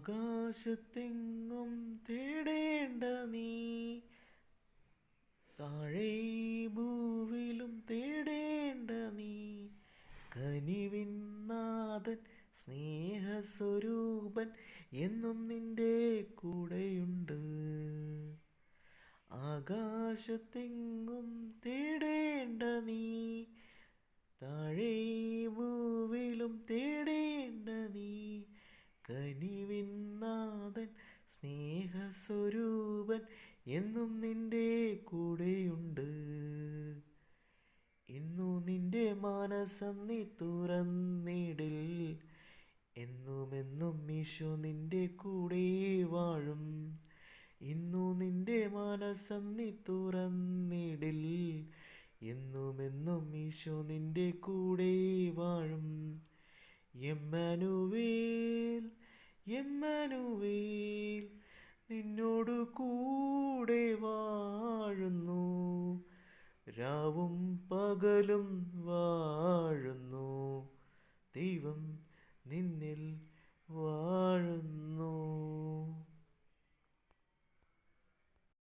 ആകാശത്തെങ്ങും തേടേണ്ട നീ, താഴെ ഭൂവിലും തേടേണ്ട നീ. കനിവിൻ നാഥൻ സ്നേഹസ്വരൂപൻ എന്നും നിന്റെ കൂടെയുണ്ട്. ആകാശത്തെങ്ങും തേടേണ്ട നീ, താഴെ ഭൂവിലും തേടേണ്ട നീ. കനിവിൻ നാഥൻ സ്നേഹസ്വരൂപൻ എന്നും നിന്റെ കൂടെയുണ്ട്. ഇന്നു നിന്റെ മാനസം നീ തുറന്നിടിൽ, എന്നുമെന്നും ഈശോ നിന്റെ കൂടെ വാഴും. ഇന്നു നിന്റെ മാനസം നീ തുറന്നിടിൽ, എന്നുമെന്നും ഈശോ നിന്റെ കൂടെ വാഴും. എമ്മാനുവേൽ എമ്മാനുവേൽ നിന്നോടു കൂടെ വാഴുന്നു, രാവും പകലും വാഴുന്നു. ദൈവം നിന്നിൽ